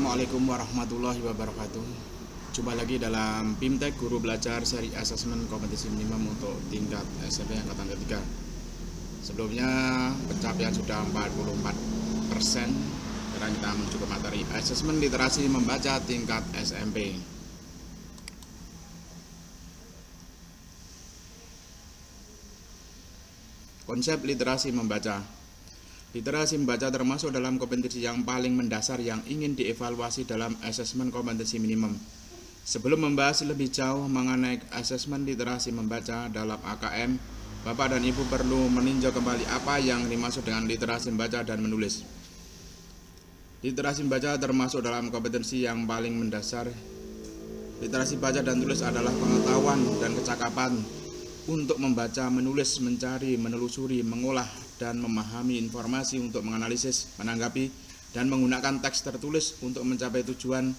Assalamualaikum warahmatullahi wabarakatuh. Jumpa lagi dalam BIMTEK Guru Belajar seri asesmen kompetisi minimum untuk tingkat SMP angkatan ketiga. Sebelumnya pencapaian sudah 44%. Sekarang kita menuju ke materi asesmen literasi membaca tingkat SMP. Konsep literasi membaca. Literasi membaca termasuk dalam kompetensi yang paling mendasar yang ingin dievaluasi dalam asesmen kompetensi minimum. Sebelum membahas lebih jauh mengenai asesmen literasi membaca dalam AKM, Bapak dan Ibu perlu meninjau kembali apa yang dimaksud dengan literasi membaca dan menulis. Literasi membaca termasuk dalam kompetensi yang paling mendasar. Literasi baca dan tulis adalah pengetahuan dan kecakapan untuk membaca, menulis, mencari, menelusuri, mengolah, dan memahami informasi untuk menganalisis, menanggapi, dan menggunakan teks tertulis untuk mencapai tujuan,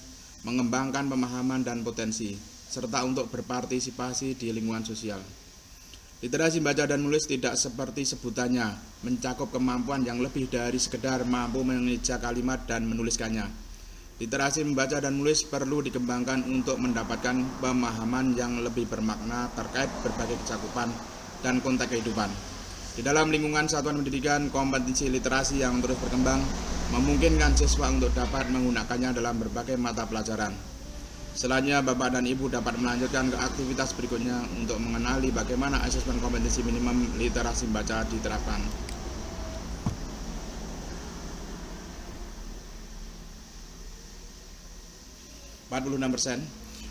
mengembangkan pemahaman dan potensi, serta untuk berpartisipasi di lingkungan sosial. Literasi baca dan menulis tidak seperti sebutannya, mencakup kemampuan yang lebih dari sekedar mampu mengeja kalimat dan menuliskannya. Literasi membaca dan menulis perlu dikembangkan untuk mendapatkan pemahaman yang lebih bermakna terkait berbagai kecakupan dan konteks kehidupan. Di dalam lingkungan satuan pendidikan, kompetensi literasi yang terus berkembang memungkinkan siswa untuk dapat menggunakannya dalam berbagai mata pelajaran. Selanjutnya, Bapak dan Ibu dapat melanjutkan ke aktivitas berikutnya untuk mengenali bagaimana asesmen kompetensi minimum literasi membaca diterapkan.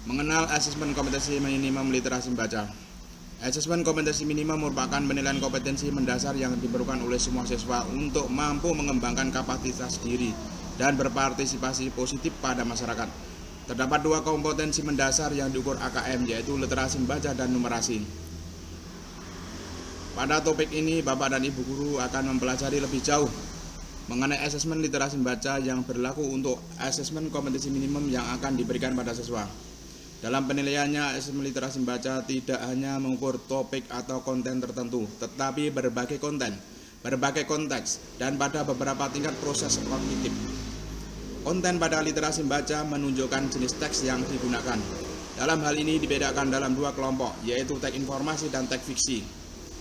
Mengenal asesmen kompetensi minimum literasi membaca. Asesmen kompetensi minimum merupakan penilaian kompetensi mendasar yang diperlukan oleh semua siswa untuk mampu mengembangkan kapasitas diri dan berpartisipasi positif pada masyarakat. Terdapat dua kompetensi mendasar yang diukur AKM, yaitu literasi membaca dan numerasi. Pada topik ini, Bapak dan Ibu guru akan mempelajari lebih jauh mengenai asesmen literasi membaca yang berlaku untuk asesmen kompetensi minimum yang akan diberikan pada siswa. Dalam penilaiannya, asesmen literasi membaca tidak hanya mengukur topik atau konten tertentu, tetapi berbagai konten, berbagai konteks, dan pada beberapa tingkat proses kognitif. Konten pada literasi membaca menunjukkan jenis teks yang digunakan. Dalam hal ini dibedakan dalam dua kelompok, yaitu teks informasi dan teks fiksi.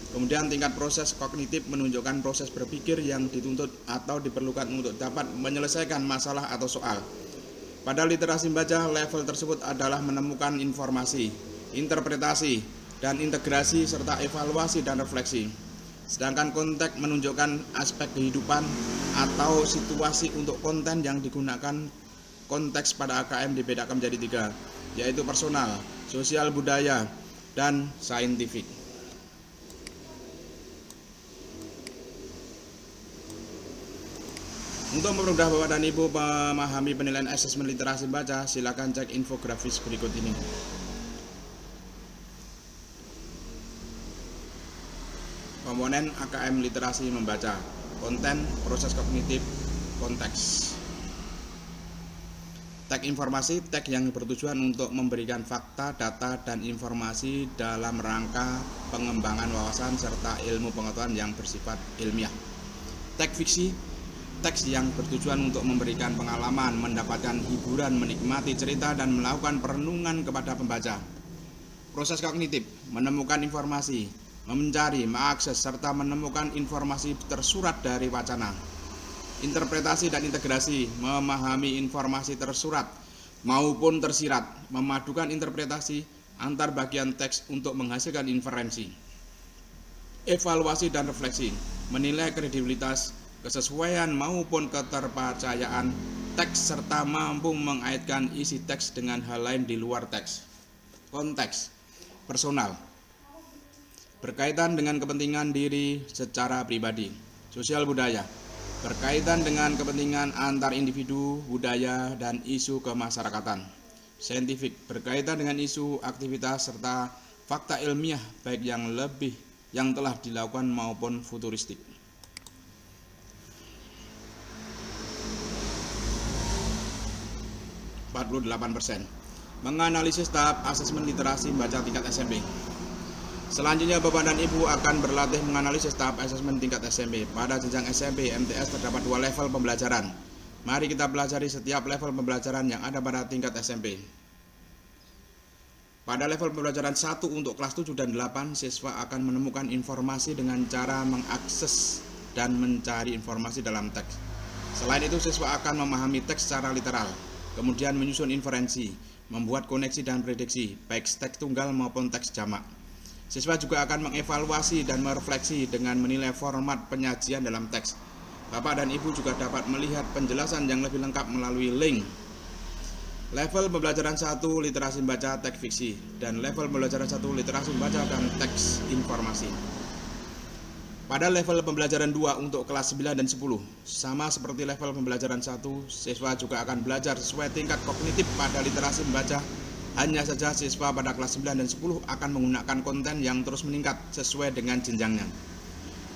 Kemudian tingkat proses kognitif menunjukkan proses berpikir yang dituntut atau diperlukan untuk dapat menyelesaikan masalah atau soal. Pada literasi membaca, level tersebut adalah menemukan informasi, interpretasi, dan integrasi serta evaluasi dan refleksi. Sedangkan konteks menunjukkan aspek kehidupan atau situasi untuk konten yang digunakan. Konteks pada AKM dibedakan menjadi tiga, yaitu personal, sosial budaya, dan saintifik. Untuk mempermudah Bapak dan Ibu memahami penilaian asesmen literasi membaca, silakan cek infografis berikut ini. Komponen AKM literasi membaca: konten, proses kognitif, konteks. Teks informasi, teks yang bertujuan untuk memberikan fakta, data, dan informasi dalam rangka pengembangan wawasan serta ilmu pengetahuan yang bersifat ilmiah. Teks fiksi, teks yang bertujuan untuk memberikan pengalaman, mendapatkan hiburan, menikmati cerita, dan melakukan perenungan kepada pembaca. Proses kognitif, menemukan informasi, mencari, mengakses, serta menemukan informasi tersurat dari wacana. Interpretasi dan integrasi, memahami informasi tersurat maupun tersirat, memadukan interpretasi antar bagian teks untuk menghasilkan inferensi. Evaluasi dan refleksi, menilai kredibilitas, kesesuaian maupun keterpercayaan teks serta mampu mengaitkan isi teks dengan hal lain di luar teks. Konteks personal, berkaitan dengan kepentingan diri secara pribadi. Sosial budaya, berkaitan dengan kepentingan antar individu, budaya, dan isu kemasyarakatan. Saintifik, berkaitan dengan isu, aktivitas, serta fakta ilmiah baik yang telah dilakukan maupun futuristik. 48%. Menganalisis tahap asesmen literasi membaca tingkat SMP. Selanjutnya, Bapak dan Ibu akan berlatih menganalisis tahap asesmen tingkat SMP. Pada jenjang SMP, MTS terdapat dua level pembelajaran. Mari kita pelajari setiap level pembelajaran yang ada pada tingkat SMP. Pada level pembelajaran 1 untuk kelas 7 dan 8, siswa akan menemukan informasi dengan cara mengakses dan mencari informasi dalam teks. Selain itu, siswa akan memahami teks secara literal, kemudian menyusun inferensi, membuat koneksi dan prediksi, baik teks tunggal maupun teks jamak. Siswa juga akan mengevaluasi dan merefleksi dengan menilai format penyajian dalam teks. Bapak dan Ibu juga dapat melihat penjelasan yang lebih lengkap melalui link. Level pembelajaran 1 literasi membaca teks fiksi dan level pembelajaran 1 literasi membaca dan teks informasi. Pada level pembelajaran 2 untuk kelas 9 dan 10, sama seperti level pembelajaran 1, siswa juga akan belajar sesuai tingkat kognitif pada literasi membaca. Hanya saja siswa pada kelas 9 dan 10 akan menggunakan konten yang terus meningkat sesuai dengan jenjangnya.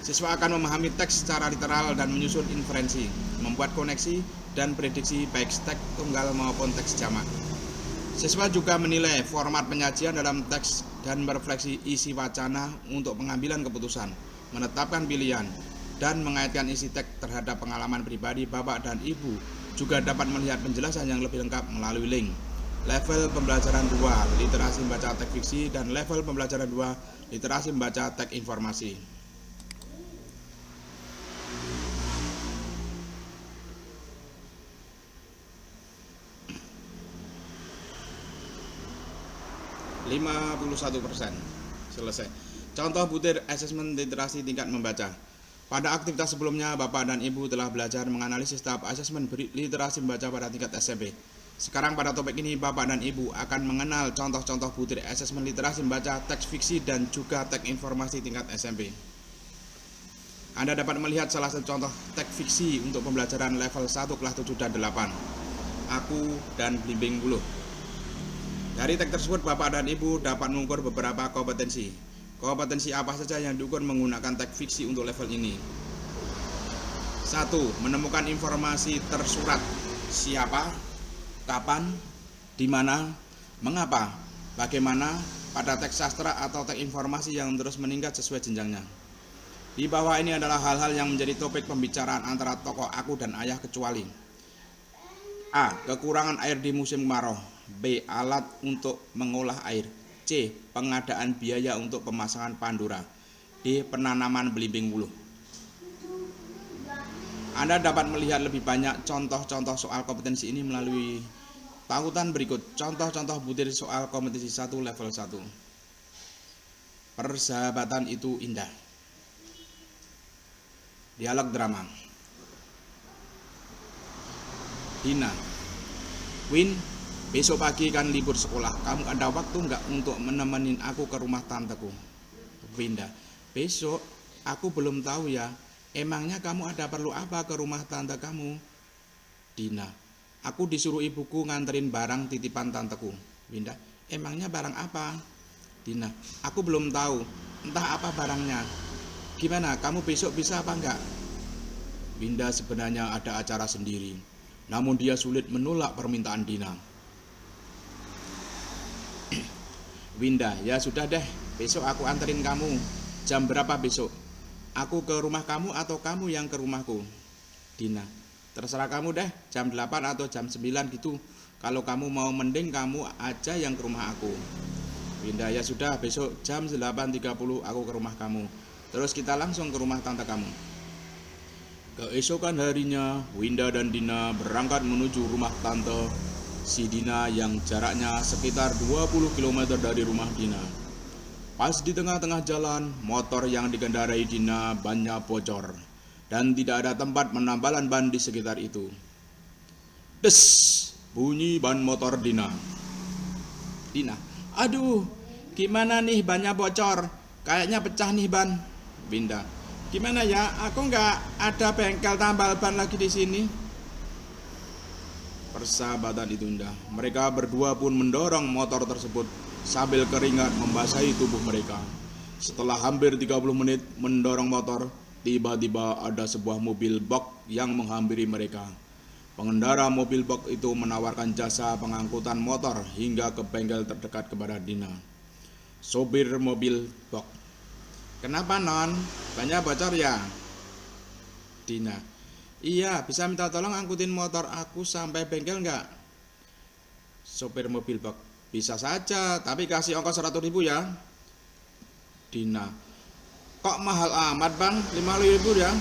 Siswa akan memahami teks secara literal dan menyusun inferensi, membuat koneksi dan prediksi baik teks tunggal maupun teks jamak. Siswa juga menilai format penyajian dalam teks dan merefleksi isi wacana untuk pengambilan keputusan, menetapkan pilihan, dan mengaitkan isi teks terhadap pengalaman pribadi Bapak dan Ibu. Juga dapat melihat penjelasan yang lebih lengkap melalui link. Level pembelajaran 2 literasi membaca teks fiksi dan level pembelajaran 2 literasi membaca teks informasi. %51 selesai. Contoh butir asesmen literasi tingkat membaca. Pada aktivitas sebelumnya, Bapak dan Ibu telah belajar menganalisis tahap asesmen literasi membaca pada tingkat SMP. Sekarang pada topik ini, Bapak dan Ibu akan mengenal contoh-contoh butir asesmen literasi membaca teks fiksi dan juga teks informasi tingkat SMP. Anda dapat melihat salah satu contoh teks fiksi untuk pembelajaran level 1 kelas 7 dan 8. Aku dan Blimbing Buluh. Dari teks tersebut, Bapak dan Ibu dapat mengukur beberapa kompetensi. Kompetensi apa saja yang diukur menggunakan teks fiksi untuk level ini? 1. Menemukan informasi tersurat. Siapa, kapan, di mana, mengapa, bagaimana, pada teks sastra atau teks informasi yang terus meningkat sesuai jenjangnya. Di bawah ini adalah hal-hal yang menjadi topik pembicaraan antara tokoh Aku dan Ayah kecuali: A. Kekurangan air di musim kemarau. B. Alat untuk mengolah air. C. Pengadaan biaya untuk pemasangan pandura. D. Penanaman belimbing buluh. Anda dapat melihat lebih banyak contoh-contoh soal kompetensi ini melalui tautan berikut. Contoh-contoh butir soal kompetensi 1 level 1. Persahabatan itu indah. Dialog drama. Dina. Win, besok pagi kan libur sekolah. Kamu ada waktu nggak untuk menemenin aku ke rumah tanteku? Winda. Besok? Aku belum tahu ya. Emangnya kamu ada perlu apa ke rumah tante kamu? Dina. Aku disuruh ibuku nganterin barang titipan tanteku. Winda. Emangnya barang apa? Dina. Aku belum tahu. Entah apa barangnya. Gimana, kamu besok bisa apa enggak? Winda sebenarnya ada acara sendiri, namun dia sulit menolak permintaan Dina. Winda, ya sudah deh, besok aku anterin kamu. Jam berapa besok? Aku ke rumah kamu atau kamu yang ke rumahku? Dina, terserah kamu deh, jam 8 atau jam 9 gitu. Kalau kamu mau mending kamu aja yang ke rumah aku. Winda, ya sudah, besok jam 8.30 aku ke rumah kamu. Terus kita langsung ke rumah tante kamu. Keesokan harinya, Winda dan Dina berangkat menuju rumah tante si Dina yang jaraknya sekitar 20 km dari rumah Dina. Pas di tengah-tengah jalan, motor yang dikendarai Dina bannya bocor dan tidak ada tempat penambalan ban di sekitar itu. Des, bunyi ban motor Dina. Dina, aduh, gimana nih bannya bocor? Kayaknya pecah nih ban. Winda, gimana ya? Aku nggak ada bengkel tambal ban lagi di sini. Persahabatan itu indah. Mereka berdua pun mendorong motor tersebut sambil keringat membasahi tubuh mereka. Setelah hampir 30 menit mendorong motor, tiba-tiba ada sebuah mobil box yang menghampiri mereka. Pengendara mobil box itu menawarkan jasa pengangkutan motor hingga ke bengkel terdekat kepada Dina. Sopir mobil box, kenapa non? Banyak bocor ya? Dina, Iya, bisa minta tolong angkutin motor aku sampai bengkel nggak? Sopir mobil bak, bisa saja, tapi kasih ongkos 100.000 ya. Dina, kok mahal amat bang, 50.000 ya.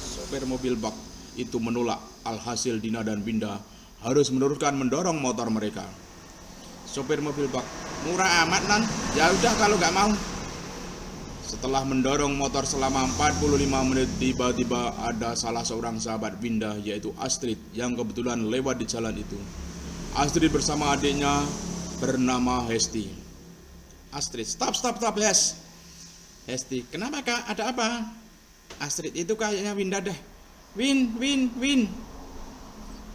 Sopir mobil bak itu menolak. Alhasil Dina dan Winda harus meneruskan mendorong motor mereka. Sopir mobil bak, murah amat nan, ya udah kalau nggak mau. Setelah mendorong motor selama 45 menit, tiba-tiba ada salah seorang sahabat Winda, yaitu Astrid, yang kebetulan lewat di jalan itu. Astrid bersama adiknya bernama Hesti. Astrid, stop, Hesti, kenapa kak? Ada apa? Astrid, itu kayaknya Winda deh. Win.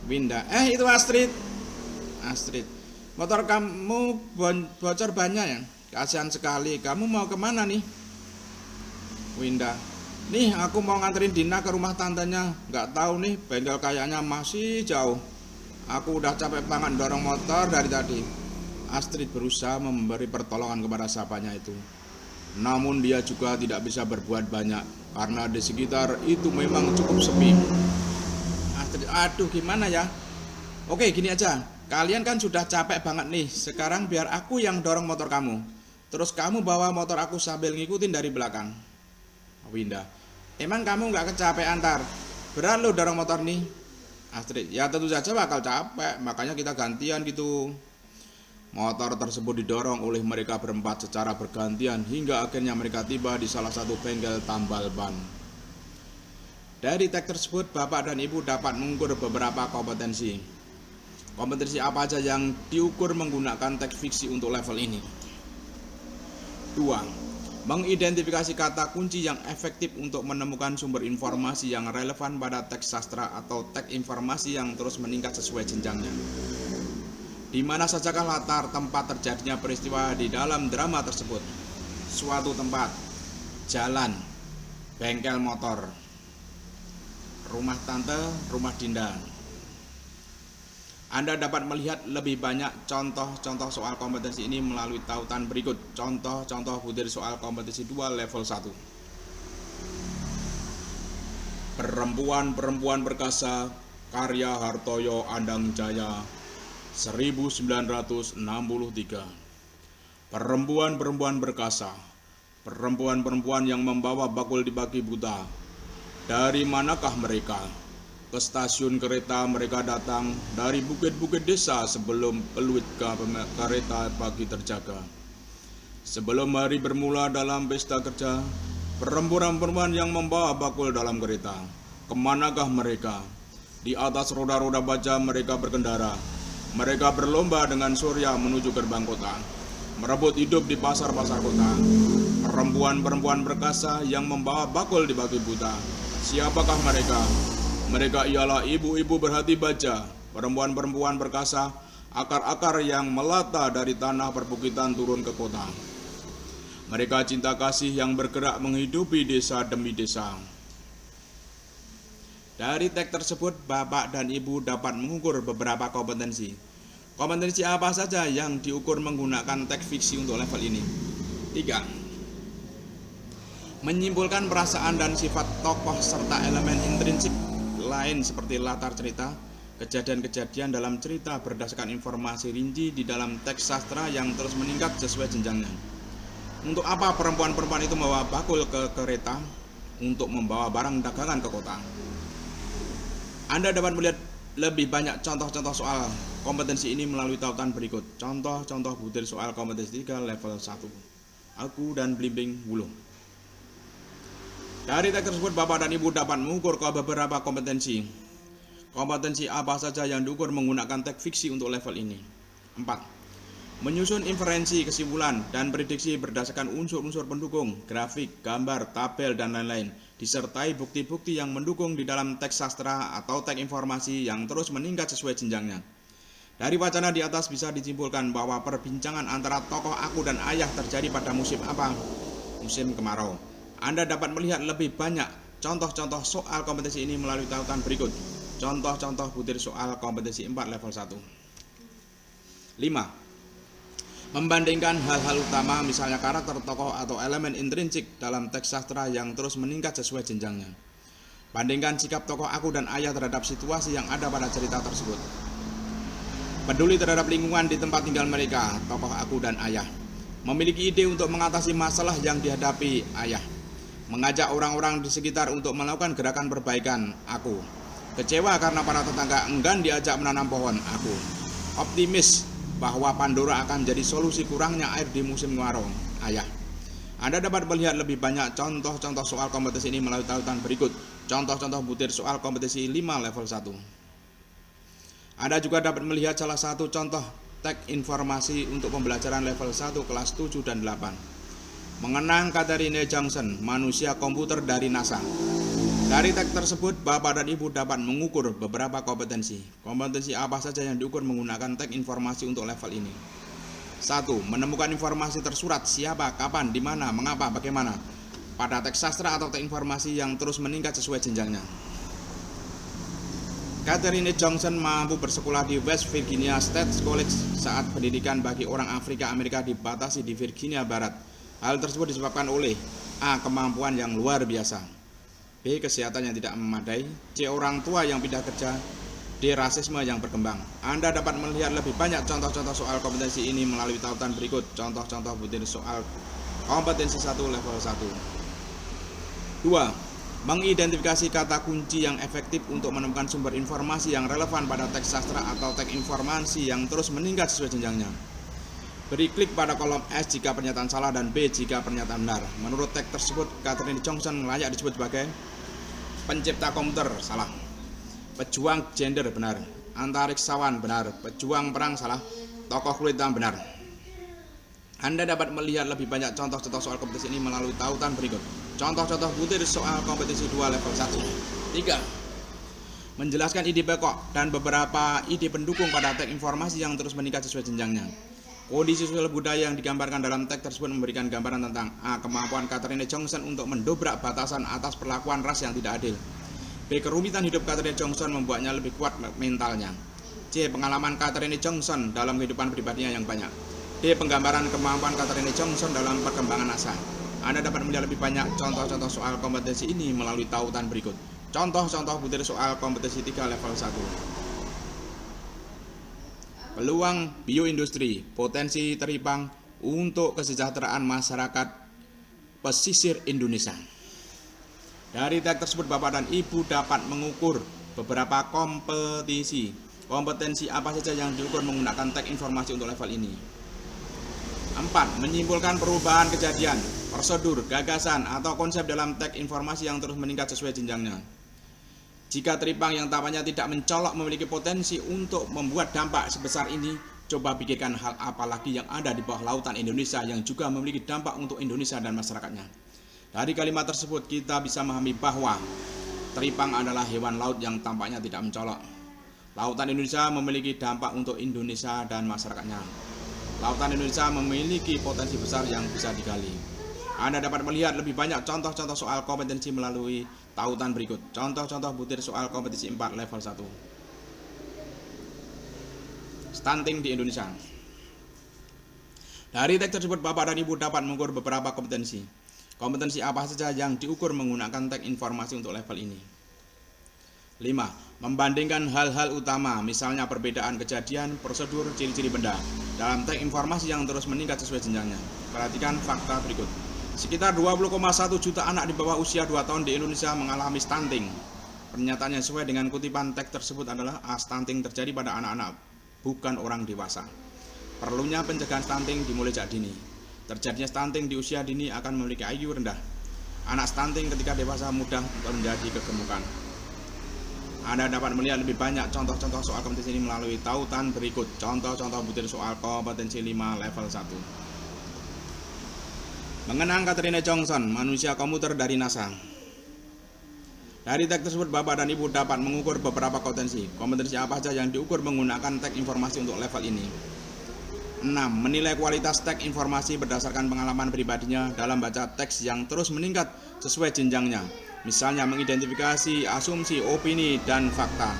Winda, itu Astrid. Astrid, motor kamu bocor banyak ya? Kasihan sekali, kamu mau kemana nih? Winda, nih aku mau nganterin Dina ke rumah tantenya. Gak tahu nih, bengkel kayaknya masih jauh. Aku udah capek banget dorong motor dari tadi. Astrid berusaha memberi pertolongan kepada sahabatnya itu. Namun dia juga tidak bisa berbuat banyak, karena di sekitar itu memang cukup sepi. Astrid, aduh gimana ya? Oke, gini aja, kalian kan sudah capek banget nih. Sekarang biar aku yang dorong motor kamu, terus kamu bawa motor aku sambil ngikutin dari belakang. Winda, emang kamu gak kecapean tar? Berat lo dorong motor nih. Astrid, ya tentu saja bakal capek, makanya kita gantian gitu. Motor tersebut didorong oleh mereka berempat secara bergantian hingga akhirnya mereka tiba di salah satu bengkel tambal ban. Dari teks tersebut, Bapak dan Ibu dapat mengukur beberapa kompetensi. Kompetensi apa aja yang diukur menggunakan teks fiksi untuk level ini? 2. Mengidentifikasi kata kunci yang efektif untuk menemukan sumber informasi yang relevan pada teks sastra atau teks informasi yang terus meningkat sesuai jenjangnya. Di mana sajakah latar tempat terjadinya peristiwa di dalam drama tersebut? Suatu tempat, jalan, bengkel motor, rumah tante, rumah Dinda. Anda dapat melihat lebih banyak contoh-contoh soal kompetensi ini melalui tautan berikut. Contoh-contoh butir soal kompetensi 2 level 1. Perempuan-perempuan perkasa, karya Hartoyo Andang Jaya, 1963. Perempuan-perempuan perkasa, perempuan-perempuan yang membawa bakul di pagi buta. Dari manakah mereka? Ke stasiun kereta mereka datang dari bukit-bukit desa sebelum peluit kereta pagi terjaga. Sebelum hari bermula dalam pesta kerja, perempuan-perempuan yang membawa bakul dalam kereta, kemanakah mereka? Di atas roda-roda baja mereka berkendara. Mereka berlomba dengan surya menuju gerbang kota, merebut hidup di pasar-pasar kota. Perempuan-perempuan perkasa yang membawa bakul di pagi buta. Siapakah mereka? Mereka ialah ibu-ibu berhati baja, perempuan-perempuan perkasa, akar-akar yang melata dari tanah perbukitan turun ke kota. Mereka cinta kasih yang bergerak menghidupi desa demi desa. Dari teks tersebut, Bapak dan Ibu dapat mengukur beberapa kompetensi. Kompetensi apa saja yang diukur menggunakan teks fiksi untuk level ini? 3. Menyimpulkan perasaan dan sifat tokoh serta elemen intrinsik lain seperti latar cerita, kejadian-kejadian dalam cerita berdasarkan informasi rinci di dalam teks sastra yang terus meningkat sesuai jenjangnya. Untuk apa perempuan-perempuan itu membawa bakul ke kereta? Untuk membawa barang dagangan ke kota. Anda dapat melihat lebih banyak contoh-contoh soal kompetensi ini melalui tautan berikut. Contoh-contoh butir soal kompetensi 3 level 1. Aku dan Blimbing Wuluh. Dari teks tersebut, Bapak dan Ibu dapat mengukur beberapa kompetensi. Kompetensi apa saja yang diukur menggunakan teks fiksi untuk level ini? 4. Menyusun inferensi, kesimpulan, dan prediksi berdasarkan unsur-unsur pendukung, grafik, gambar, tabel, dan lain-lain, disertai bukti-bukti yang mendukung di dalam teks sastra atau teks informasi yang terus meningkat sesuai jenjangnya. Dari wacana di atas bisa disimpulkan bahwa perbincangan antara tokoh aku dan ayah terjadi pada musim apa? Musim kemarau. Anda dapat melihat lebih banyak contoh-contoh soal kompetensi ini melalui tautan berikut. Contoh-contoh butir soal kompetensi 4 level 1. 5. Membandingkan hal-hal utama, misalnya karakter tokoh atau elemen intrinsik dalam teks sastra yang terus meningkat sesuai jenjangnya. Bandingkan sikap tokoh aku dan ayah terhadap situasi yang ada pada cerita tersebut. Peduli terhadap lingkungan di tempat tinggal mereka, tokoh aku dan ayah. Memiliki ide untuk mengatasi masalah yang dihadapi ayah. Mengajak orang-orang di sekitar untuk melakukan gerakan perbaikan, aku. Kecewa karena para tetangga enggan diajak menanam pohon, aku. Optimis bahwa Pandora akan menjadi solusi kurangnya air di musim kemarau, ayah. Anda dapat melihat lebih banyak contoh-contoh soal kompetisi ini melalui tautan berikut. Contoh-contoh butir soal kompetisi 5 level 1. Anda juga dapat melihat salah satu contoh teks informasi untuk pembelajaran level 1 kelas 7 dan 8. Mengenang Katharine Johnson, manusia komputer dari NASA. Dari teks tersebut, Bapak dan Ibu dapat mengukur beberapa kompetensi. Kompetensi apa saja yang diukur menggunakan teks informasi untuk level ini? 1. Menemukan informasi tersurat siapa, kapan, di mana, mengapa, bagaimana pada teks sastra atau teks informasi yang terus meningkat sesuai jenjangnya. Katharine Johnson mampu bersekolah di West Virginia State College saat pendidikan bagi orang Afrika Amerika dibatasi di Virginia Barat. Hal tersebut disebabkan oleh A. Kemampuan yang luar biasa, B. Kesehatan yang tidak memadai, C. Orang tua yang pindah kerja, D. Rasisme yang berkembang. Anda dapat melihat lebih banyak contoh-contoh soal kompetensi ini melalui tautan berikut. Contoh-contoh butir soal kompetensi 1 level 1. 2. Mengidentifikasi kata kunci yang efektif untuk menemukan sumber informasi yang relevan pada teks sastra atau teks informasi yang terus meningkat sesuai jenjangnya. Beri klik pada kolom S jika pernyataan salah dan B jika pernyataan benar. Menurut teks tersebut, Katharine Johnson layak disebut sebagai pencipta komputer, salah. Pejuang gender, benar. Antariksawan, benar. Pejuang perang, salah. Tokoh kulit hitam, benar. Anda dapat melihat lebih banyak contoh-contoh soal kompetisi ini melalui tautan berikut. Contoh-contoh butir soal kompetisi 2 level 1. 3. Menjelaskan ide pokok dan beberapa ide pendukung pada teks informasi yang terus meningkat sesuai jenjangnya. Kondisi sosial budaya yang digambarkan dalam teks tersebut memberikan gambaran tentang A. Kemampuan Katharine Johnson untuk mendobrak batasan atas perlakuan ras yang tidak adil. B. Kerumitan hidup Katharine Johnson membuatnya lebih kuat mentalnya. C. Pengalaman Katharine Johnson dalam kehidupan pribadinya yang banyak. D. Penggambaran kemampuan Katharine Johnson dalam perkembangan NASA. Anda dapat melihat lebih banyak contoh-contoh soal kompetensi ini melalui tautan berikut. Contoh-contoh butir soal kompetensi 3 level 1. Peluang bioindustri, potensi teripang untuk kesejahteraan masyarakat pesisir Indonesia. Dari teks tersebut, Bapak dan Ibu dapat mengukur beberapa kompetensi apa saja yang diukur menggunakan teks informasi untuk level ini. 4. Menyimpulkan perubahan kejadian, prosedur, gagasan, atau konsep dalam teks informasi yang terus meningkat sesuai jenjangnya. Jika teripang yang tampaknya tidak mencolok memiliki potensi untuk membuat dampak sebesar ini, coba pikirkan hal apa lagi yang ada di bawah lautan Indonesia yang juga memiliki dampak untuk Indonesia dan masyarakatnya. Dari kalimat tersebut kita bisa memahami bahwa teripang adalah hewan laut yang tampaknya tidak mencolok. Lautan Indonesia memiliki dampak untuk Indonesia dan masyarakatnya. Lautan Indonesia memiliki potensi besar yang bisa digali. Anda dapat melihat lebih banyak contoh-contoh soal kompetensi melalui tautan berikut. Contoh-contoh butir soal kompetisi 4 level 1. Stunting di Indonesia. Dari teks tersebut, Bapak dan Ibu dapat mengukur beberapa kompetensi. Kompetensi apa saja yang diukur menggunakan teks informasi untuk level ini? 5. Membandingkan hal-hal utama, misalnya perbedaan kejadian, prosedur, ciri-ciri benda dalam teks informasi yang terus meningkat sesuai jenjangnya. Perhatikan fakta berikut. Sekitar 20,1 juta anak di bawah usia 2 tahun di Indonesia mengalami stunting. Pernyataan yang sesuai dengan kutipan teks tersebut adalah stunting terjadi pada anak-anak, bukan orang dewasa. Perlunya pencegahan stunting dimulai sejak dini. Terjadinya stunting di usia dini akan memiliki IQ rendah. Anak stunting ketika dewasa mudah menjadi kegemukan. Anda dapat melihat lebih banyak contoh-contoh soal kompetensi ini melalui tautan berikut. Contoh-contoh butir soal kompetensi 5 level 1. Mengenang Katharine Johnson, manusia komputer dari NASA. Dari teks tersebut, Bapak dan Ibu dapat mengukur beberapa kompetensi. Kompetensi apa saja yang diukur menggunakan teks informasi untuk level ini? 6. Menilai kualitas teks informasi berdasarkan pengalaman pribadinya dalam baca teks yang terus meningkat sesuai jenjangnya. Misalnya mengidentifikasi asumsi, opini, dan fakta.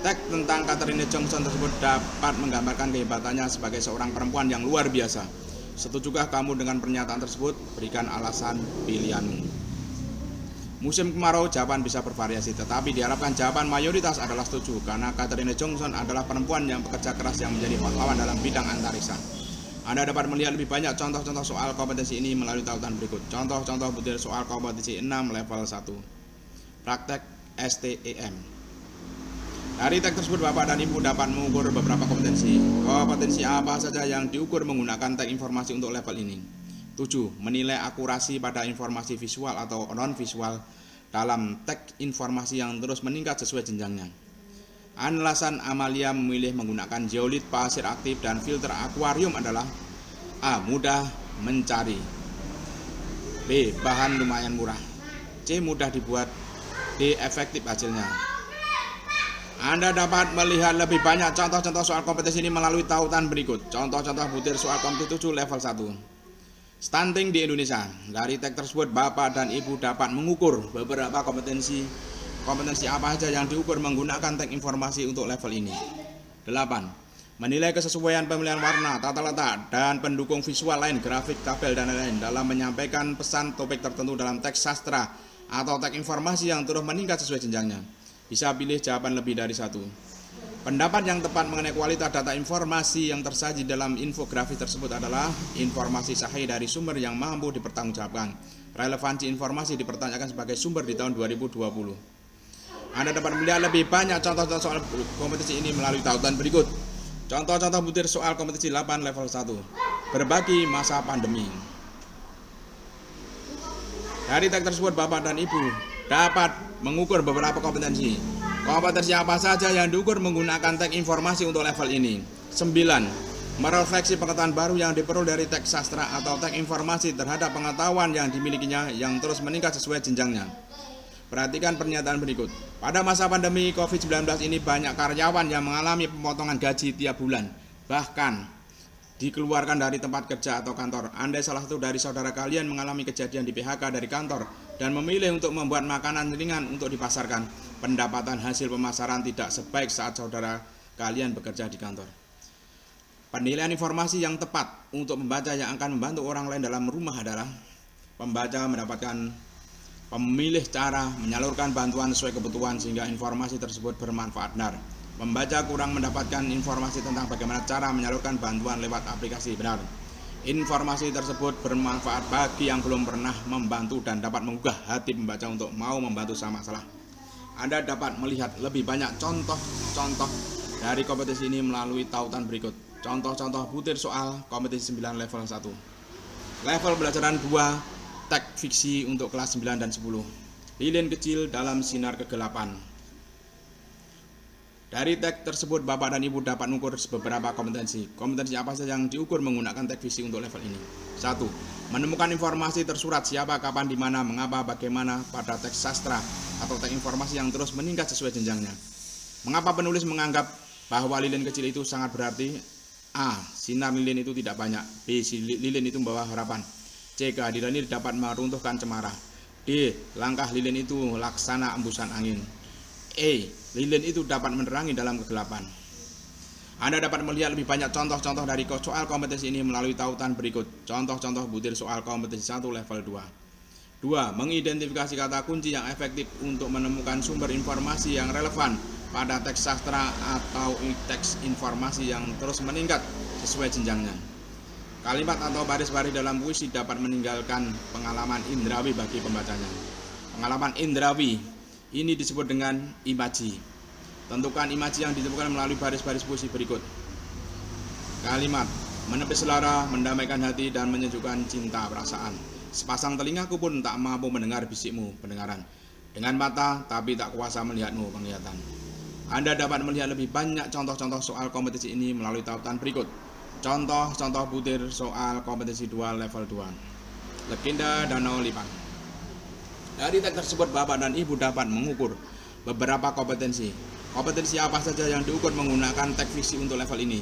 Teks tentang Katharine Johnson tersebut dapat menggambarkan kehebatannya sebagai seorang perempuan yang luar biasa. Setujukah kamu dengan pernyataan tersebut? Berikan alasan pilihanmu. Musim kemarau jawaban bisa bervariasi, tetapi diharapkan jawaban mayoritas adalah setuju karena Katharine Johnson adalah perempuan yang bekerja keras yang menjadi pahlawan dalam bidang antariksa. Anda dapat melihat lebih banyak contoh-contoh soal kompetensi ini melalui tautan berikut. Contoh-contoh butir soal kompetensi 6 level 1. Praktek STEM. Dari teks tersebut Bapak dan Ibu dapat mengukur beberapa kompetensi. Kompetensi apa saja yang diukur menggunakan teks informasi untuk level ini? 7. Menilai akurasi pada informasi visual atau non-visual dalam teks informasi yang terus meningkat sesuai jenjangnya. Alasan Amalia memilih menggunakan zeolit, pasir aktif, dan filter akuarium adalah A. Mudah mencari, B. Bahan lumayan murah, C. Mudah dibuat, D. Efektif hasilnya. Anda dapat melihat lebih banyak contoh-contoh soal kompetensi ini melalui tautan berikut. Contoh-contoh butir soal kompetensi 7 level 1. Stunting di Indonesia. Dari teks tersebut Bapak dan Ibu dapat mengukur beberapa kompetensi apa saja yang diukur menggunakan teks informasi untuk level ini. 8. Menilai kesesuaian pemilihan warna, tata letak, dan pendukung visual lain, grafik, tabel, dan lain-lain dalam menyampaikan pesan topik tertentu dalam teks sastra atau teks informasi yang terus meningkat sesuai jenjangnya. Bisa pilih jawaban lebih dari satu. Pendapat yang tepat mengenai kualitas data informasi yang tersaji dalam infografis tersebut adalah informasi sahih dari sumber yang mampu dipertanggungjawabkan. Relevansi informasi dipertanyakan sebagai sumber di tahun 2020. Anda dapat melihat lebih banyak contoh-contoh soal kompetensi ini melalui tautan berikut. Contoh-contoh butir soal kompetensi 8 level 1. Berbagi masa pandemi. Dari teks tersebut Bapak dan Ibu dapat mengukur beberapa kompetensi. Kompetensi apa saja yang diukur menggunakan teks informasi untuk level ini? 9. Merefleksi pengetahuan baru yang diperoleh dari teks sastra atau teks informasi terhadap pengetahuan yang dimilikinya yang terus meningkat sesuai jenjangnya. Perhatikan pernyataan berikut. Pada masa pandemi COVID-19 ini banyak karyawan yang mengalami pemotongan gaji tiap bulan, bahkan dikeluarkan dari tempat kerja atau kantor. Andai salah satu dari saudara kalian mengalami kejadian di PHK dari kantor dan memilih untuk membuat makanan ringan untuk dipasarkan, pendapatan hasil pemasaran tidak sebaik saat saudara kalian bekerja di kantor. Penilaian informasi yang tepat untuk pembaca yang akan membantu orang lain dalam rumah adalah pembaca memilih cara menyalurkan bantuan sesuai kebutuhan sehingga informasi tersebut bermanfaat benar. Pembaca kurang mendapatkan informasi tentang bagaimana cara menyalurkan bantuan lewat aplikasi benar. Informasi tersebut bermanfaat bagi yang belum pernah membantu dan dapat menggugah hati pembaca untuk mau membantu sama masalah. Anda dapat melihat lebih banyak contoh-contoh dari kompetensi ini melalui tautan berikut. Contoh-contoh butir soal kompetensi 9 level 1. Level pelajaran 2 teks fiksi untuk kelas 9 dan 10. Lilin kecil dalam sinar kegelapan. Dari teks tersebut Bapak dan Ibu dapat mengukur beberapa kompetensi. Kompetensi apa saja yang diukur menggunakan teks fiksi untuk level ini? 1. Menemukan informasi tersurat siapa, kapan, di mana, mengapa, bagaimana pada teks sastra atau teks informasi yang terus meningkat sesuai jenjangnya. Mengapa penulis menganggap bahwa lilin kecil itu sangat berarti? A. Sinar lilin itu tidak banyak. B. Lilin itu membawa harapan. C. Kehadiran ini dapat meruntuhkan cemara. D. Langkah lilin itu laksana embusan angin. E. Lilin itu dapat menerangi dalam kegelapan. Anda dapat melihat lebih banyak contoh-contoh dari soal kompetensi ini melalui tautan berikut. Contoh-contoh butir soal kompetensi 1 level 2. 2. Mengidentifikasi kata kunci yang efektif untuk menemukan sumber informasi yang relevan pada teks sastra atau teks informasi yang terus meningkat sesuai jenjangnya. Kalimat atau baris-baris dalam puisi dapat meninggalkan pengalaman indrawi bagi pembacanya. Pengalaman indrawi ini disebut dengan imaji. Tentukan imaji yang ditemukan melalui baris-baris puisi berikut. Kalimat menepis selera, mendamaikan hati, dan menyejukkan cinta perasaan. Sepasang telingaku pun tak mampu mendengar bisikmu, pendengaran. Dengan mata, tapi tak kuasa melihatmu, penglihatan. Anda dapat melihat lebih banyak contoh-contoh soal kompetensi ini melalui tautan berikut. Contoh-contoh butir soal kompetensi 2 level 2. Legenda Danau Lipan. Dari teks tersebut Bapak dan Ibu dapat mengukur beberapa kompetensi. Kompetensi apa saja yang diukur menggunakan teks fiksi untuk level ini?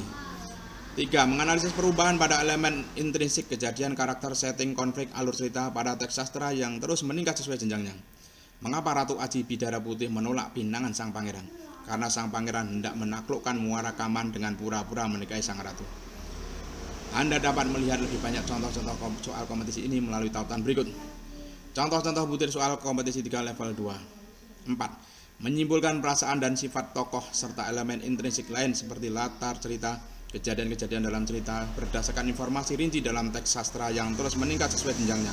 3. Menganalisis perubahan pada elemen intrinsik kejadian, karakter, setting, konflik, alur cerita pada teks sastra yang terus meningkat sesuai jenjangnya. Mengapa Ratu Aji Bidara Putih menolak pinangan sang pangeran? Karena sang pangeran hendak menaklukkan Muara Kaman dengan pura-pura menikahi sang ratu. Anda dapat melihat lebih banyak contoh-contoh soal kompetensi ini melalui tautan berikut. Contoh-contoh butir soal kompetisi 3 level 2. 4. Menyimpulkan perasaan dan sifat tokoh serta elemen intrinsik lain seperti latar cerita, kejadian-kejadian dalam cerita berdasarkan informasi rinci dalam teks sastra yang terus meningkat sesuai jenjangnya.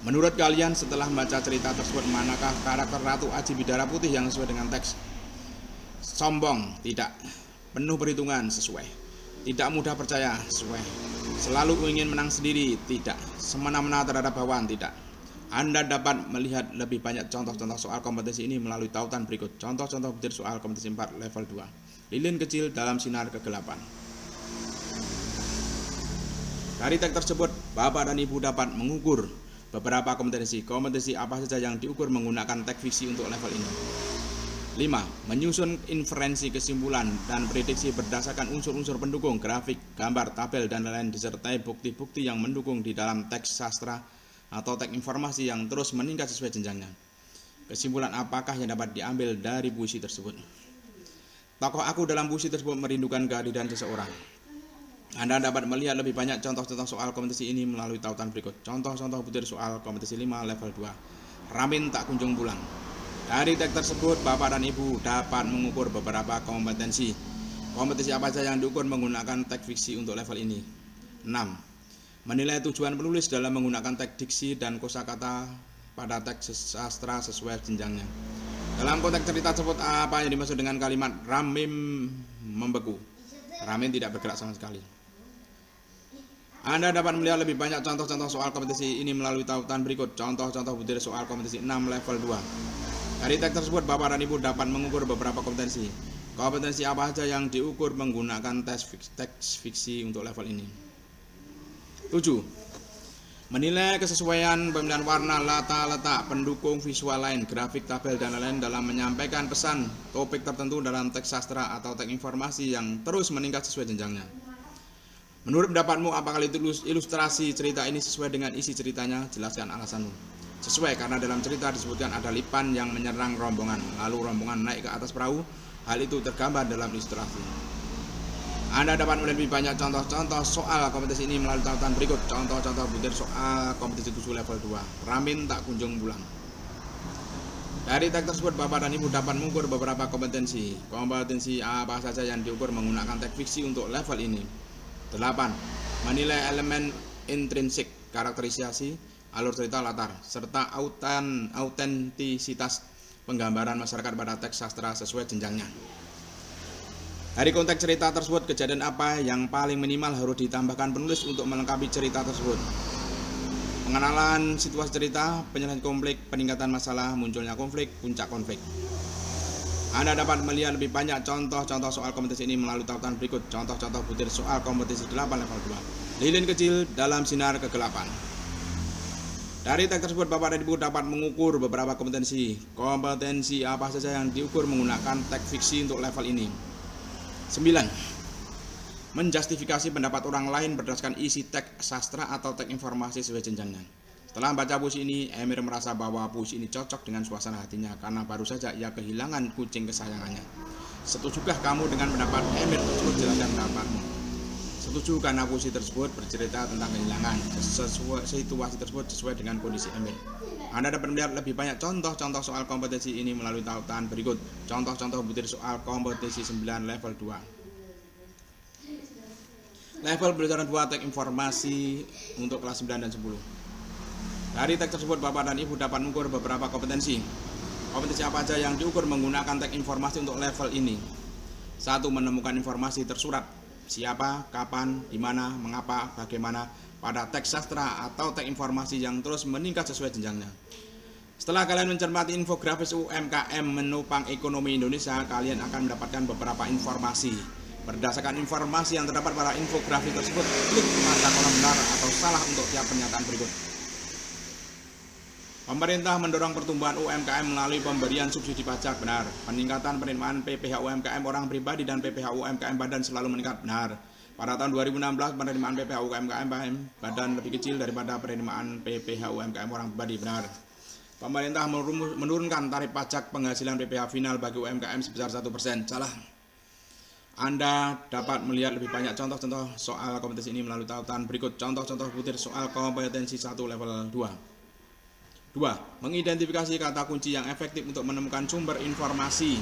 Menurut kalian setelah membaca cerita tersebut, manakah karakter Ratu Aji Bidara Putih yang sesuai dengan teks? Sombong, tidak. Penuh perhitungan, sesuai. Tidak mudah percaya, sesuai. Selalu ingin menang sendiri, tidak. Semena-mena terhadap bawahan, tidak. Anda dapat melihat lebih banyak contoh-contoh soal kompetensi ini melalui tautan berikut. Contoh-contoh butir soal kompetensi 4 level 2. Lilin kecil dalam sinar kegelapan. Dari teks tersebut, Bapak dan Ibu dapat mengukur beberapa kompetensi. Kompetensi apa saja yang diukur menggunakan teks fiksi untuk level ini? 5. Menyusun inferensi, kesimpulan, dan prediksi berdasarkan unsur-unsur pendukung, grafik, gambar, tabel, dan lain-lain disertai bukti-bukti yang mendukung di dalam teks sastra atau teks informasi yang terus meningkat sesuai jenjangnya. Kesimpulan apakah yang dapat diambil dari puisi tersebut? Tokoh aku dalam puisi tersebut merindukan kehadiran seseorang. Anda dapat melihat lebih banyak contoh-contoh soal kompetensi ini melalui tautan berikut. Contoh-contoh butir soal kompetensi 5 level 2. Ramin tak kunjung pulang. Dari teks tersebut, Bapak dan Ibu dapat mengukur beberapa kompetensi. Kompetensi apa saja yang diukur menggunakan teks fiksi untuk level ini? 6. Menilai tujuan penulis dalam menggunakan teks diksi dan kosakata pada teks sastra sesuai jenjangnya. Dalam konteks cerita tersebut, apa yang dimaksud dengan kalimat Ramin membeku? Ramin tidak bergerak sama sekali. Anda dapat melihat lebih banyak contoh-contoh soal kompetensi ini melalui tautan berikut. Contoh-contoh butir soal kompetensi 6 level 2. Dari teks tersebut, Bapak dan Ibu dapat mengukur beberapa kompetensi. Kompetensi apa saja yang diukur menggunakan teks fiksi untuk level ini? 7. Menilai kesesuaian pemilihan warna, letak pendukung visual lain, grafik, tabel, dan lain-lain dalam menyampaikan pesan topik tertentu dalam teks sastra atau teks informasi yang terus meningkat sesuai jenjangnya. Menurut pendapatmu, apakah ilustrasi cerita ini sesuai dengan isi ceritanya? Jelaskan alasanmu. Sesuai, karena dalam cerita disebutkan ada lipan yang menyerang rombongan, lalu rombongan naik ke atas perahu. Hal itu tergambar dalam ilustrasi. Anda dapat melihat lebih banyak contoh-contoh soal kompetensi ini melalui tautan berikut. Contoh-contoh butir soal kompetensi 7 level 2. Ramin tak kunjung pulang. Dari teks tersebut, Bapak dan Ibu dapat mengukur beberapa kompetensi. Kompetensi apa saja yang diukur menggunakan teks fiksi untuk level ini? 8. Menilai elemen intrinsik, karakterisasi, alur cerita, latar, serta autentisitas penggambaran masyarakat pada teks sastra sesuai jenjangnya. Dari konteks cerita tersebut, kejadian apa yang paling minimal harus ditambahkan penulis untuk melengkapi cerita tersebut? Pengenalan situasi cerita, penyelesaian konflik, peningkatan masalah, munculnya konflik, puncak konflik. Anda dapat melihat lebih banyak contoh-contoh soal kompetensi ini melalui tautan berikut. Contoh-contoh butir soal kompetensi 8 level 2. Lilin kecil dalam sinar kegelapan. Dari teks tersebut, Bapak dan Ibu dapat mengukur beberapa kompetensi. Kompetensi apa saja yang diukur menggunakan teks fiksi untuk level ini? 9. Menjustifikasi pendapat orang lain berdasarkan isi teks sastra atau teks informasi sesuai jenjangnya. Setelah membaca puisi ini, Emir merasa bahwa puisi ini cocok dengan suasana hatinya karena baru saja ia kehilangan kucing kesayangannya. Setujukah kamu dengan pendapat Emir tersebut? Jelaskan pendapatmu. Setuju, karena puisi tersebut bercerita tentang kehilangan. Situasi tersebut sesuai dengan kondisi Emir. Anda dapat melihat lebih banyak contoh-contoh soal kompetensi ini melalui tautan berikut. Contoh-contoh butir soal kompetensi 9 level 2. Level pelajaran 2 teks informasi untuk kelas 9 dan 10. Dari teks tersebut, Bapak dan Ibu dapat mengukur beberapa kompetensi. Kompetensi apa saja yang diukur menggunakan teks informasi untuk level ini? 1. Menemukan informasi tersurat. Siapa, kapan, di mana, mengapa, bagaimana, pada teks sastra atau teks informasi yang terus meningkat sesuai jenjangnya. Setelah kalian mencermati infografis UMKM menopang ekonomi Indonesia, kalian akan mendapatkan beberapa informasi. Berdasarkan informasi yang terdapat pada infografis tersebut, klik pada kolom benar atau salah untuk tiap pernyataan berikut. Pemerintah mendorong pertumbuhan UMKM melalui pemberian subsidi pajak, benar. Peningkatan penerimaan PPh UMKM orang pribadi dan PPh UMKM badan selalu meningkat, benar. Pada tahun 2016, penerimaan PPh UMKM badan lebih kecil daripada penerimaan PPh UMKM orang pribadi, benar. Pemerintah menurunkan tarif pajak penghasilan PPh final bagi UMKM sebesar 1%, salah. Anda dapat melihat lebih banyak contoh-contoh soal kompetensi ini melalui tautan berikut. Contoh-contoh butir soal kompetensi 1 level 2. 2. Mengidentifikasi kata kunci yang efektif untuk menemukan sumber informasi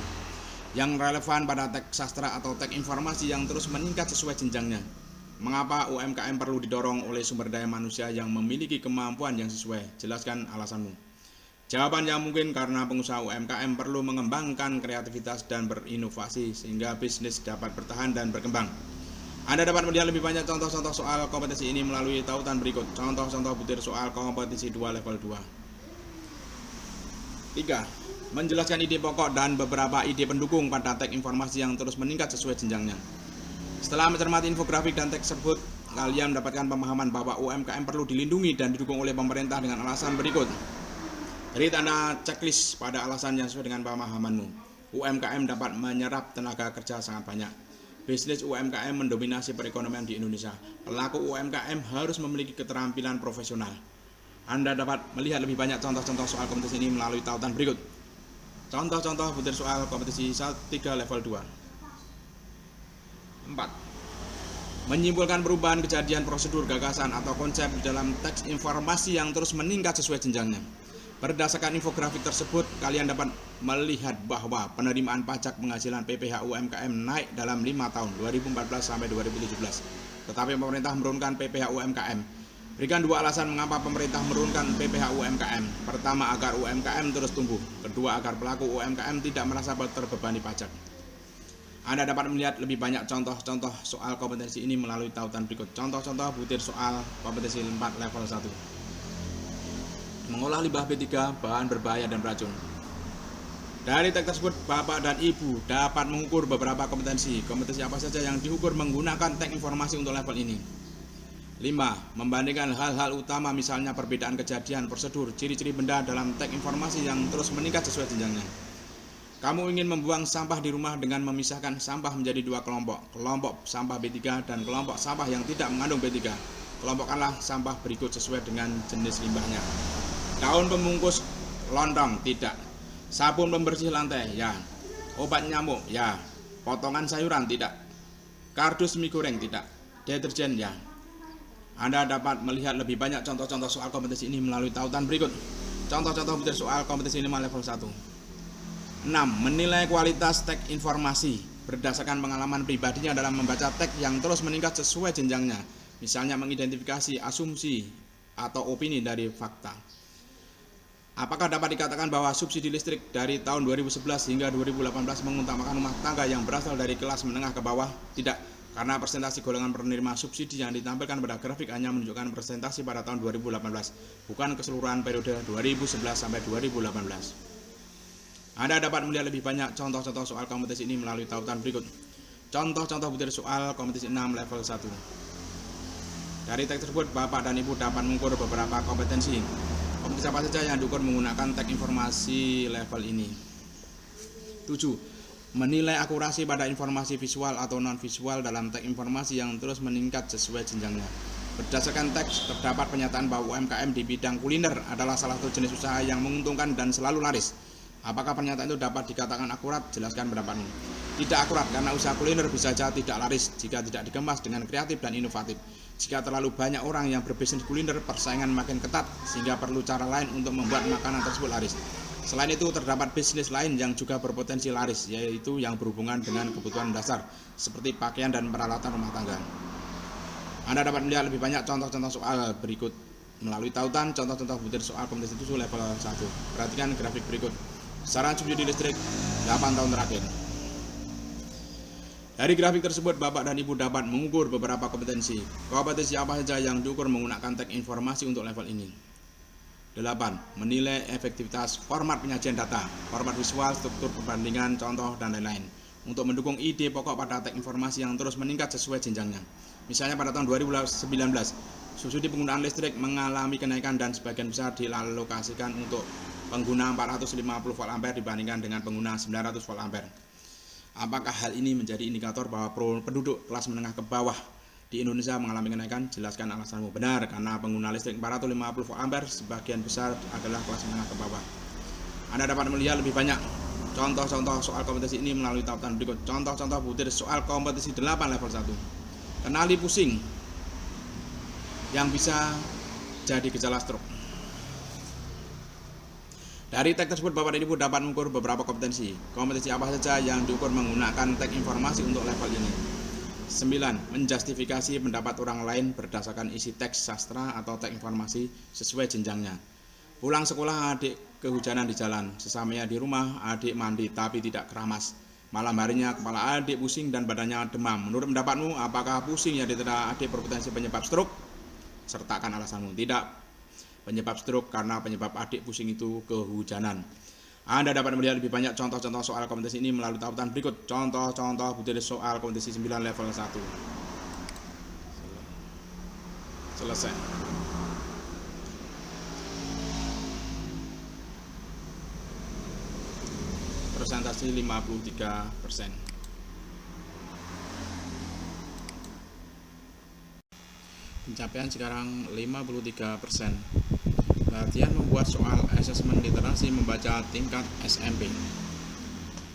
yang relevan pada teks sastra atau teks informasi yang terus meningkat sesuai jenjangnya. Mengapa UMKM perlu didorong oleh sumber daya manusia yang memiliki kemampuan yang sesuai? Jelaskan alasanmu. Jawabannya mungkin karena pengusaha UMKM perlu mengembangkan kreativitas dan berinovasi sehingga bisnis dapat bertahan dan berkembang. Anda dapat melihat lebih banyak contoh-contoh soal kompetensi ini melalui tautan berikut. Contoh-contoh butir soal kompetensi 2 level 2. 3. Menjelaskan ide pokok dan beberapa ide pendukung pada teks informasi yang terus meningkat sesuai jenjangnya. Setelah mencermati infografik dan teks tersebut, kalian mendapatkan pemahaman bahwa UMKM perlu dilindungi dan didukung oleh pemerintah dengan alasan berikut. Beri tanda checklist pada alasan yang sesuai dengan pemahamanmu. UMKM dapat menyerap tenaga kerja sangat banyak. Bisnis UMKM mendominasi perekonomian di Indonesia. Pelaku UMKM harus memiliki keterampilan profesional. Anda dapat melihat lebih banyak contoh-contoh soal kompetensi ini melalui tautan berikut. Contoh-contoh butir soal kompetensi 3 level 2. 4. Menyimpulkan perubahan kejadian, prosedur, gagasan, atau konsep di dalam teks informasi yang terus meningkat sesuai jenjangnya. Berdasarkan infografik tersebut, kalian dapat melihat bahwa penerimaan pajak penghasilan PPh UMKM naik dalam 5 tahun 2014 sampai 2017. Tetapi pemerintah menurunkan PPh UMKM. Berikan 2 alasan mengapa pemerintah menurunkan PPh UMKM. Pertama, agar UMKM terus tumbuh. Kedua, agar pelaku UMKM tidak merasa terbebani pajak. Anda dapat melihat lebih banyak contoh-contoh soal kompetensi ini melalui tautan berikut. Contoh-contoh butir soal kompetensi 4 level 1. Mengolah limbah B3, bahan berbahaya dan beracun. Dari teks tersebut, Bapak dan Ibu dapat mengukur beberapa kompetensi. Kompetensi apa saja yang diukur menggunakan teks informasi untuk level ini? 5. Membandingkan hal-hal utama, misalnya perbedaan kejadian, prosedur, ciri-ciri benda dalam teks informasi yang terus meningkat sesuai jenjangnya. Kamu ingin membuang sampah di rumah dengan memisahkan sampah menjadi 2 kelompok. Kelompok sampah B3 dan kelompok sampah yang tidak mengandung B3. Kelompokkanlah sampah berikut sesuai dengan jenis limbahnya. Daun pembungkus lontong, tidak. Sabun pembersih lantai, ya. Obat nyamuk, ya. Potongan sayuran, tidak. Kardus mie goreng, tidak. Deterjen, ya. Anda dapat melihat lebih banyak contoh-contoh soal kompetensi ini melalui tautan berikut. Contoh-contoh butir soal kompetensi 5 level 1. 6. Menilai kualitas teks informasi berdasarkan pengalaman pribadinya dalam membaca teks yang terus meningkat sesuai jenjangnya. Misalnya mengidentifikasi asumsi atau opini dari fakta. Apakah dapat dikatakan bahwa subsidi listrik dari tahun 2011 hingga 2018 mengutamakan rumah tangga yang berasal dari kelas menengah ke bawah? Tidak. Karena persentase golongan penerima subsidi yang ditampilkan pada grafik hanya menunjukkan persentase pada tahun 2018, bukan keseluruhan periode 2011 sampai 2018. Anda dapat melihat lebih banyak contoh-contoh soal kompetensi ini melalui tautan berikut. Contoh-contoh butir soal kompetensi 6 level 1. Dari teks tersebut, Bapak dan Ibu dapat mengukur beberapa kompetensi. Kompetensi apa saja yang diukur menggunakan teks informasi level ini? 7. Menilai akurasi pada informasi visual atau non-visual dalam teks informasi yang terus meningkat sesuai jenjangnya. Berdasarkan teks, terdapat pernyataan bahwa UMKM di bidang kuliner adalah salah satu jenis usaha yang menguntungkan dan selalu laris. Apakah pernyataan itu dapat dikatakan akurat? Jelaskan pendapatmu. Tidak akurat, karena usaha kuliner bisa saja tidak laris jika tidak dikemas dengan kreatif dan inovatif. Jika terlalu banyak orang yang berbisnis kuliner, persaingan makin ketat, sehingga perlu cara lain untuk membuat makanan tersebut laris. Selain itu, terdapat bisnis lain yang juga berpotensi laris, yaitu yang berhubungan dengan kebutuhan dasar, seperti pakaian dan peralatan rumah tangga. Anda dapat melihat lebih banyak contoh-contoh soal berikut melalui tautan. Contoh-contoh butir soal kompetensi itu level 1. Perhatikan grafik berikut. Saran subsidi listrik 8 tahun terakhir. Dari grafik tersebut, Bapak dan Ibu dapat mengukur beberapa kompetensi. Kompetensi apa saja yang diukur menggunakan teks informasi untuk level ini? 8. Menilai efektivitas format penyajian data, format visual, struktur perbandingan, contoh, dan lain-lain untuk mendukung ide pokok pada teks informasi yang terus meningkat sesuai jenjangnya. Misalnya pada tahun 2019, subsidi penggunaan listrik mengalami kenaikan dan sebagian besar dialokasikan untuk pengguna 450 volt ampere dibandingkan dengan pengguna 900 volt ampere. Apakah hal ini menjadi indikator bahwa penduduk kelas menengah ke bawah di Indonesia mengalami kenaikan? Jelaskan alasanmu. Benar, karena pengguna listrik 450 volt ampere sebagian besar adalah kelas menengah ke bawah. Anda dapat melihat lebih banyak contoh-contoh soal kompetensi ini melalui tautan berikut. Contoh-contoh butir soal kompetensi 8 level 1. Kenali pusing yang bisa jadi gejala stroke. Dari tag tersebut Bapak dan Ibu dapat mengukur beberapa kompetensi. Kompetensi apa saja yang diukur menggunakan tag informasi untuk level ini? 9. Menjustifikasi pendapat orang lain berdasarkan isi teks sastra atau tag informasi sesuai jenjangnya. Pulang sekolah adik kehujanan di jalan. Sesamanya di rumah adik mandi tapi tidak keramas. Malam harinya kepala adik pusing dan badannya demam. Menurut pendapatmu apakah pusing yang diterima adik berpotensi penyebab stroke? Sertakan alasanmu. Tidak. Penyebab stroke karena penyebab adik pusing itu kehujanan. Anda dapat melihat lebih banyak contoh-contoh soal kompetensi ini melalui tautan berikut. Contoh-contoh butir soal kompetensi 9 level 1. Selesai. Persentase 53%. Pencapaian sekarang 53%. Latihan membuat soal asesmen literasi membaca tingkat SMP.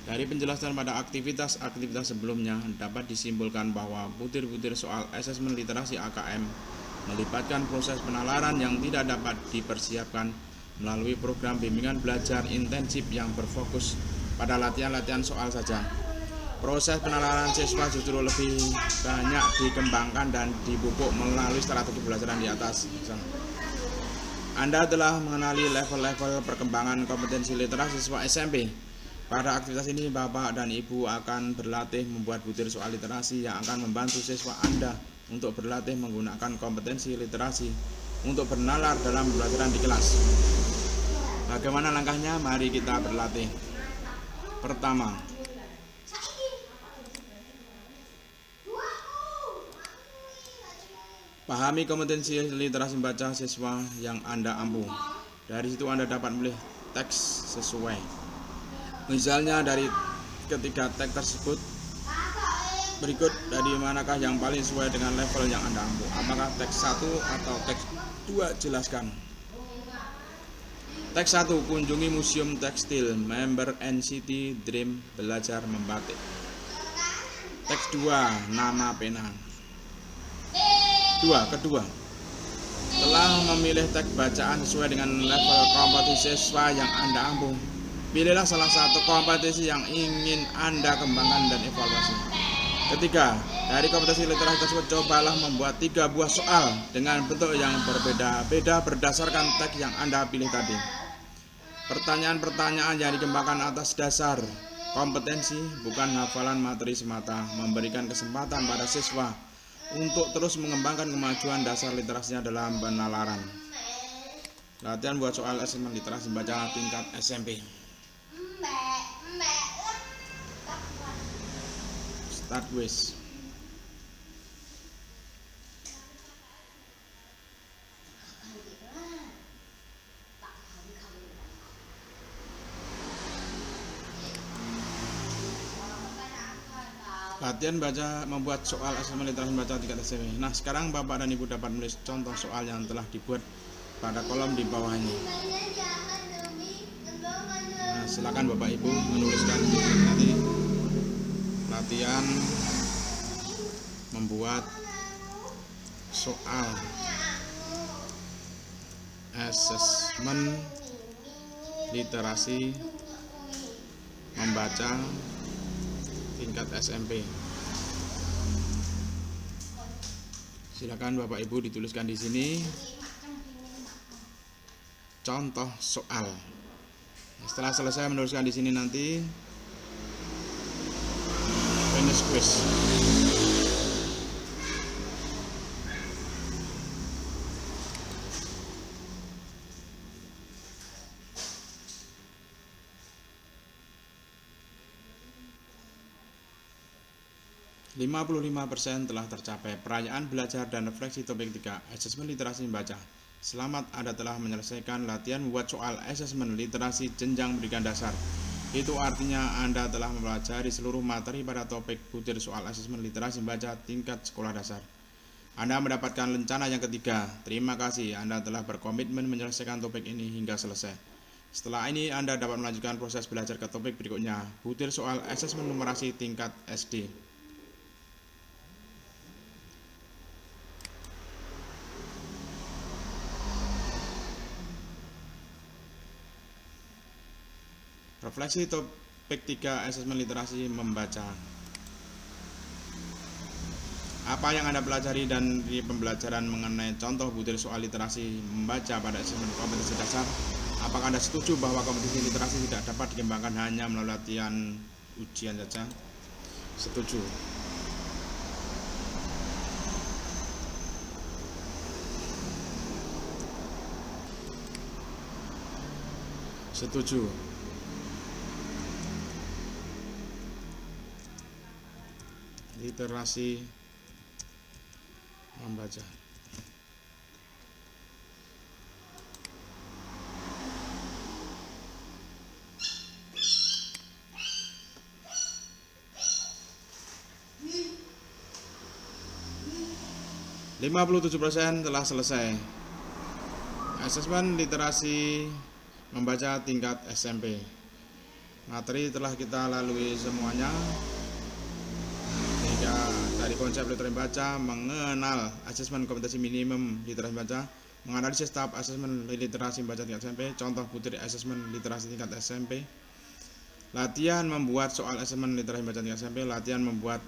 Dari penjelasan pada aktivitas-aktivitas sebelumnya dapat disimpulkan bahwa butir-butir soal asesmen literasi AKM melibatkan proses penalaran yang tidak dapat dipersiapkan melalui program bimbingan belajar intensif yang berfokus pada latihan-latihan soal saja. Proses penalaran siswa justru lebih banyak dikembangkan dan dipupuk melalui strategi pembelajaran di atas. Anda telah mengenali level-level perkembangan kompetensi literasi siswa SMP. Pada aktivitas ini, Bapak dan Ibu akan berlatih membuat butir soal literasi yang akan membantu siswa Anda untuk berlatih menggunakan kompetensi literasi untuk bernalar dalam pembelajaran di kelas. Bagaimana langkahnya? Mari kita berlatih. Pertama, pahami kompetensi literasi membaca siswa yang Anda ampu. Dari situ Anda dapat memilih teks sesuai. Misalnya dari ketiga teks tersebut berikut, dari manakah yang paling sesuai dengan level yang Anda ampu? Apakah teks 1 atau teks 2? Jelaskan. Teks 1, kunjungi museum tekstil, member NCT Dream, belajar membatik. Teks 2, nama pena. Kedua, telah memilih teks bacaan sesuai dengan level kompetensi siswa yang Anda ampu. Pilihlah salah satu kompetensi yang ingin Anda kembangkan dan evaluasi. Ketiga, dari kompetensi literasi tersebut cobalah membuat 3 buah soal dengan bentuk yang berbeda-beda berdasarkan teks yang Anda pilih tadi. Pertanyaan-pertanyaan yang dikembangkan atas dasar kompetensi, bukan hafalan materi semata, memberikan kesempatan pada siswa untuk terus mengembangkan kemajuan dasar literasinya dalam penalaran. Latihan buat soal asesmen literasi membaca tingkat SMP. Start quiz. Latihan baca membuat soal asesmen literasi membaca tingkat SMP. Nah, sekarang Bapak dan Ibu dapat menulis contoh soal yang telah dibuat pada kolom di bawah ini. Nah, silakan Bapak Ibu menuliskan nanti latihan membuat soal asesmen literasi membaca tingkat SMP. Silakan Bapak Ibu dituliskan di sini contoh soal. Setelah selesai menuliskan di sini nanti finish quiz. %55 telah tercapai. Perayaan belajar dan refleksi topik 3, asesmen literasi membaca. Selamat, Anda telah menyelesaikan latihan membuat soal asesmen literasi jenjang pendidikan dasar. Itu artinya Anda telah mempelajari seluruh materi pada topik butir soal asesmen literasi membaca tingkat sekolah dasar. Anda mendapatkan lencana yang ketiga. Terima kasih, Anda telah berkomitmen menyelesaikan topik ini hingga selesai. Setelah ini Anda dapat melanjutkan proses belajar ke topik berikutnya, butir soal asesmen numerasi tingkat SD. Refleksi topik 3 asesmen literasi membaca. Apa yang Anda pelajari dan di pembelajaran mengenai contoh butir soal literasi membaca pada asesmen kompetensi dasar? Apakah Anda setuju bahwa kompetensi literasi tidak dapat dikembangkan hanya melalui latihan ujian saja? Setuju. Setuju. Literasi membaca. - 57% telah selesai. Asesmen literasi membaca tingkat SMP. Materi telah kita lalui semuanya. Dari konsep literasi membaca, mengenal asesmen kompetensi minimum literasi membaca, menganalisis tahap asesmen literasi membaca tingkat SMP, contoh butir asesmen literasi tingkat SMP, latihan membuat soal asesmen literasi membaca tingkat SMP, latihan membuat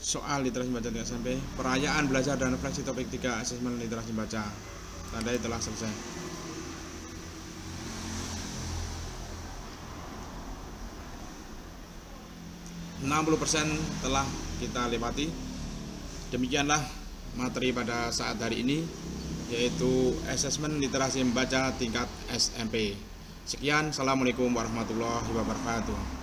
soal literasi membaca tingkat SMP, perayaan belajar dan refleksi topik 3 asesmen literasi membaca. Tandai telah selesai. - 60% telah kita lewati. Demikianlah materi pada saat hari ini, yaitu asesmen literasi membaca tingkat SMP. Sekian, assalamualaikum warahmatullahi wabarakatuh.